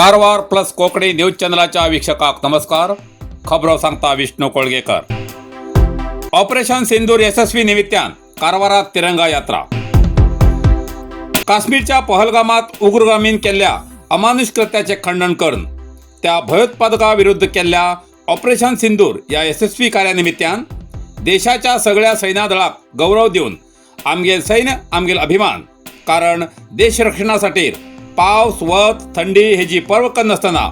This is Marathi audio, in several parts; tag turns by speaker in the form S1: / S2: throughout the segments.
S1: कारवार प्लस कोकणी न्यूज चॅनलच्या वीक्षकांक नमस्कार. खबरो सांगता विष्णू कोळगेकर. ऑपरेशन सिंदूर यशस्वी निमित्तान कारवारात तिरंगा यात्रा. काश्मीरच्या पहलगामात उग्रगामीन केल्ल्या अमानुष कृत्याचे खंडन करून त्या भयोत्पादकाविरुद्ध केल्ल्या ऑपरेशन सिंदूर या यशस्वी कार्यानिमित्तान देशाच्या सगळ्या सैन्यदळाक गौरव देऊन आमगेल सैन्य आमगेल अभिमान. कारण देश रक्षणासाठी पावस वत थंडी हेजी पर्व नसताना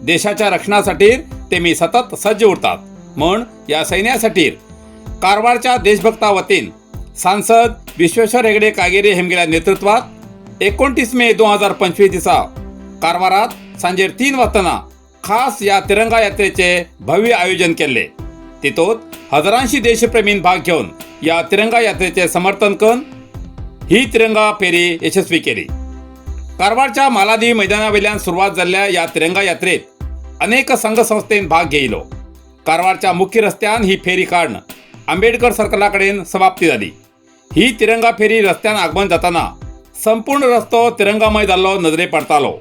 S1: देशाच्या रक्षणासाठी तेमी सतत सज्ज उरतात. म्हण या सैन्यासाठी कारवारच्या देशभक्ता वतीन सांसद विश्वेश्वर हेगडे कागेरी हेमगेल्या नेतृत्वात 29 मे 2025 दिसा कारवारात सांजे 3 वाजताना खास या तिरंगा यात्रेचे भव्य आयोजन केले. तितूंत हजारांशी देशप्रेमीन भाग घेऊन या तिरंगा यात्रेचे समर्थन करून ही तिरंगा फेरी यशस्वी केली. कारवारच्या मालादी मैदानावेल्यान सुरुवात जाल्ल्या या तिरंगा यात्रेत अनेक संघ संस्थेन भाग घेयलो. कारवारच्या मुख्य रस्त्यान ही फेरी काढून आंबेडकर सर्कलाकडेन समाप्ती जाली. ही तिरंगा फेरी रस्त्यान आगमन जाताना संपूर्ण रस्तो तिरंगामय जाल्लो नजरे पडतालो.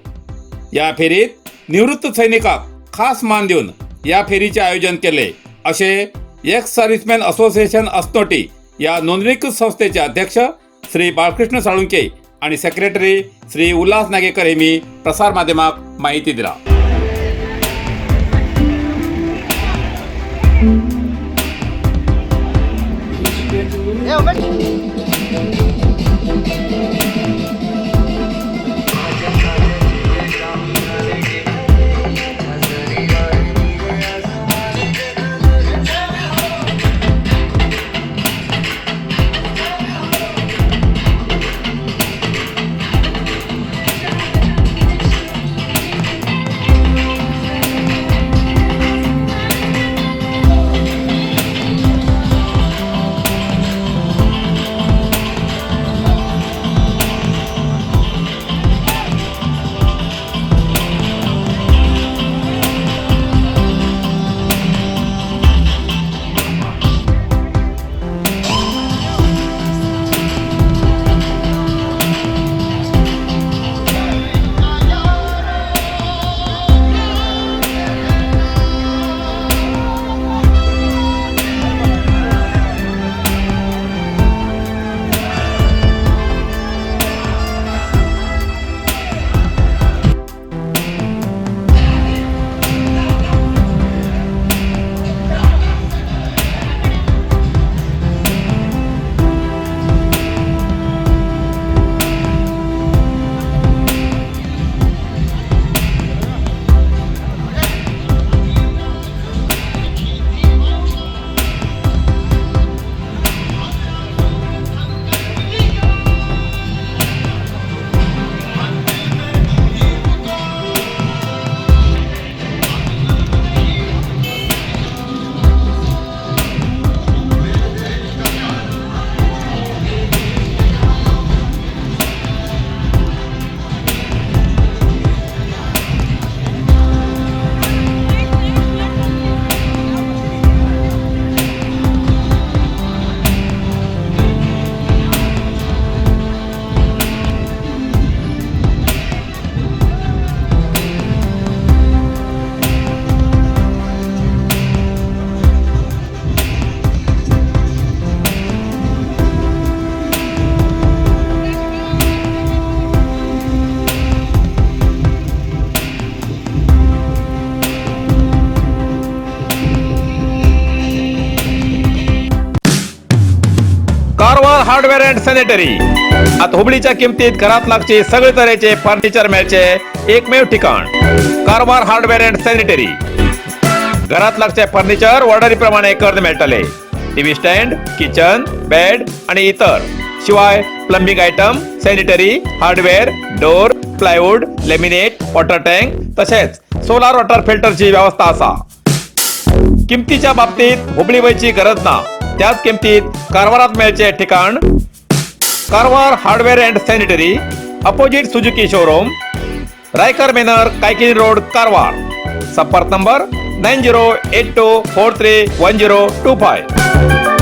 S1: या फेरीत निवृत्त सैनिकांक खास मान दिवन या फेरीचे आयोजन केले असे एक्स सर्व्हिसमॅन असोसिएशन अस्नोटी या नोंदणीकृत संस्थेचे अध्यक्ष श्री बाळकृष्ण साळुंके आणि सेक्रेटरी श्री उल्हास नागेकर हेमी प्रसार माध्यमाक माहिती दिला. Karwar hardware and sanitary. आता हुबळीच्या किमतीत घरात लागचे सगळे तऱ्हेचे फर्निचर मेळचे एकमेव ठिकाण कारवार हार्डवेअर अँड सॅनिटरी. घरात लागचे फर्निचर ऑर्डरी प्रमाणे कर्ज मेळटले. टीव्ही स्टँड, किचन, बेड आणि इतर. शिवाय plumbing item, sanitary, hardware, door, plywood, laminate, water tank तसेच सोलार वॉटर फिल्टरची व्यवस्था असा. किमतीच्या बाबतीत हुबळी वयची गरज ना. त्याच किमतीत कारवारात मेळचे ठिकाण Karwar hardware and sanitary, opposite Suzuki showroom, Raikar manor, Kaikini road, Karwar. संपर्क नंबर 9082431025.